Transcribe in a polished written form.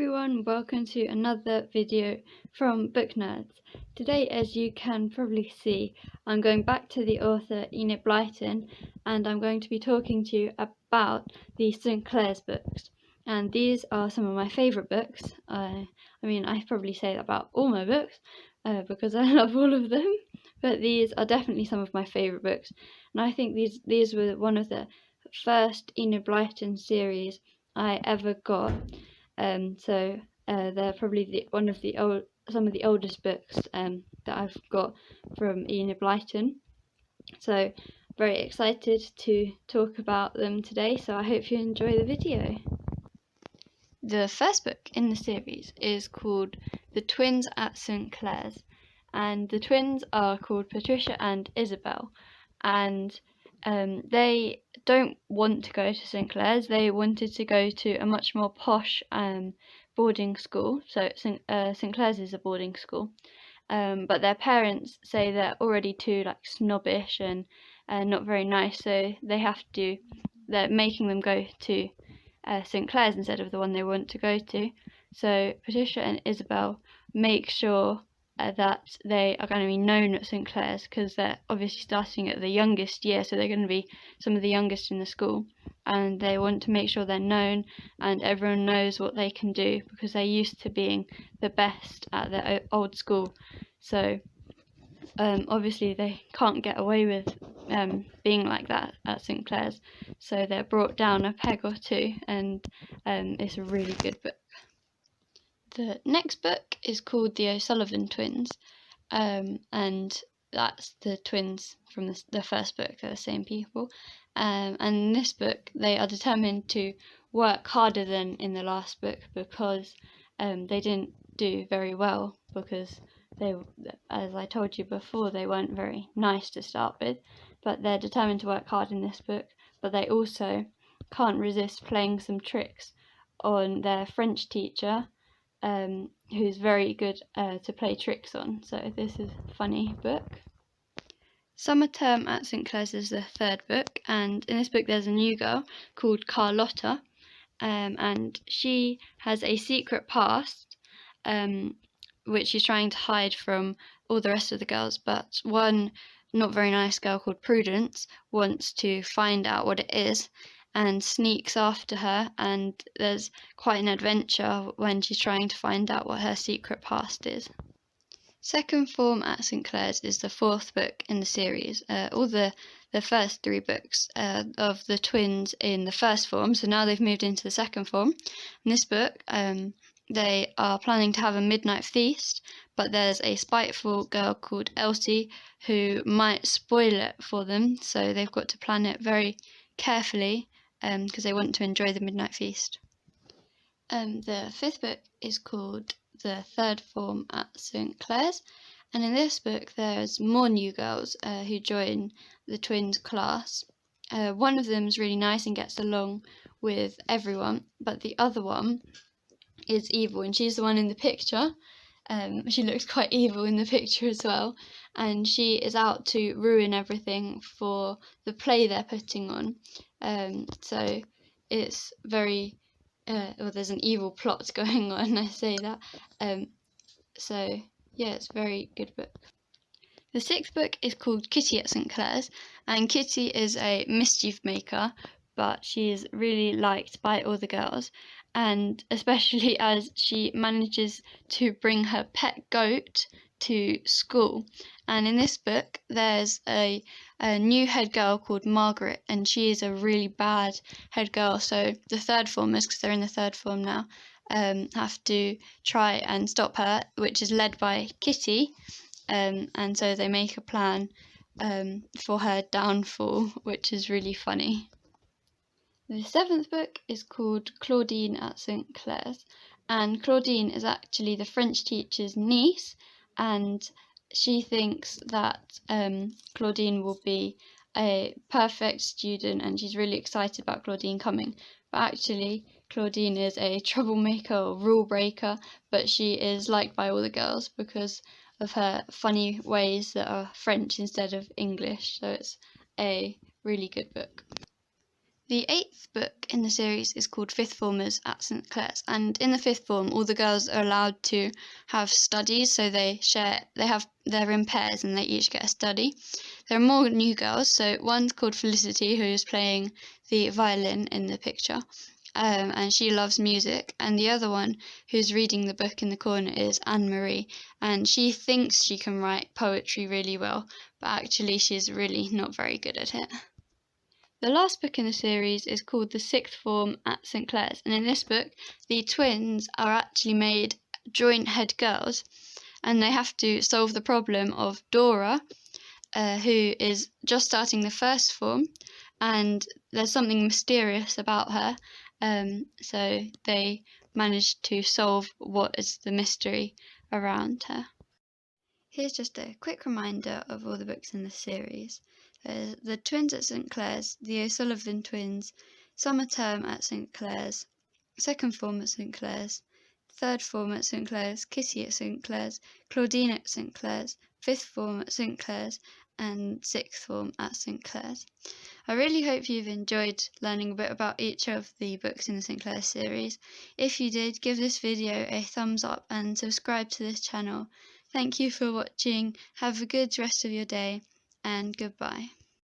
everyone, welcome to another video from Book Nerds. Today, as you can probably see, I'm going back to the author Enid Blyton, and I'm going to be talking to you about the St Clare's books. And these are some of my favourite books. I probably say that about all my books because I love all of them, but these are definitely some of my favourite books. And I think these were one of the first Enid Blyton series I ever got. They're probably some of the oldest books that I've got from Enid Blyton. So very excited to talk about them today, so I hope you enjoy the video. The first book in the series is called The Twins at St Clare's, and the twins are called Patricia and Isabel, and they don't want to go to St Clare's. They wanted to go to a much more posh boarding school. So St Clare's is a boarding school, but their parents say they're already too snobbish and not very nice, so they're making them go to St Clare's instead of the one they want to go to. So Patricia and Isabel make sure that they are going to be known at St Clare's, because they're obviously starting at the youngest year, so they're going to be some of the youngest in the school, and they want to make sure they're known and everyone knows what they can do, because they're used to being the best at their old school. So obviously they can't get away with being like that at St Clare's, so they're brought down a peg or two, and it's a really good book. The next book is called The O'Sullivan Twins, and that's the twins from the first book. They're the same people, and in this book they are determined to work harder than in the last book, because they didn't do very well, because they, as I told you before, they weren't very nice to start with, but they're determined to work hard in this book. But they also can't resist playing some tricks on their French teacher, who's very good to play tricks on. So this is a funny book. Summer Term at St Clare's is the third book, and in this book there's a new girl called Carlotta, and she has a secret past which she's trying to hide from all the rest of the girls, but one not very nice girl called Prudence wants to find out what it is and sneaks after her, and there's quite an adventure when she's trying to find out what her secret past is. Second Form at St Clare's is the fourth book in the series. All the first three books of the twins in the first form, so now they've moved into the second form. In this book, they are planning to have a midnight feast, but there's a spiteful girl called Elsie who might spoil it for them, so they've got to plan it very carefully because they want to enjoy the midnight feast. The fifth book is called The Third Form at St Clare's, and in this book there's more new girls who join the twins class. One of them is really nice and gets along with everyone, but the other one is evil, and she's the one in the picture. She looks quite evil in the picture as well, and she is out to ruin everything for the play they're putting on. So it's very there's an evil plot going on, I say that. So yeah, it's a very good book. The sixth book is called Kitty at St Clare's, and Kitty is a mischief maker, but she is really liked by all the girls, and especially as she manages to bring her pet goat to school. And in this book there's a new head girl called Margaret, and she is a really bad head girl, so the third formers, because they're in the third form now, have to try and stop her, which is led by Kitty, and so they make a plan for her downfall, which is really funny. The seventh book is called Claudine at St Clare's, and Claudine is actually the French teacher's niece, and she thinks that Claudine will be a perfect student, and she's really excited about Claudine coming. But actually Claudine is a troublemaker or rule breaker, but she is liked by all the girls because of her funny ways that are French instead of English, so it's a really good book. The 8th book in the series is called Fifth Formers at St Clare's, and in the fifth form all the girls are allowed to have studies, so they're in pairs and they each get a study. There are more new girls, so one's called Felicity, who is playing the violin in the picture, and she loves music, and the other one who's reading the book in the corner is Anne-Marie, and she thinks she can write poetry really well, but actually she's really not very good at it. The last book in the series is called The Sixth Form at St Clare's, and in this book the twins are actually made joint head girls, and they have to solve the problem of Dora, who is just starting the first form, and there's something mysterious about her, so they manage to solve what is the mystery around her. Here's just a quick reminder of all the books in the series. There's The Twins at St Clare's, The O'Sullivan Twins, Summer Term at St Clare's, Second Form at St Clare's, Third Form at St Clare's, Kitty at St Clare's, Claudine at St Clare's, Fifth Form at St Clare's, and Sixth Form at St Clare's. I really hope you've enjoyed learning a bit about each of the books in the St Clare series. If you did, give this video a thumbs up and subscribe to this channel. Thank you for watching, have a good rest of your day, and goodbye.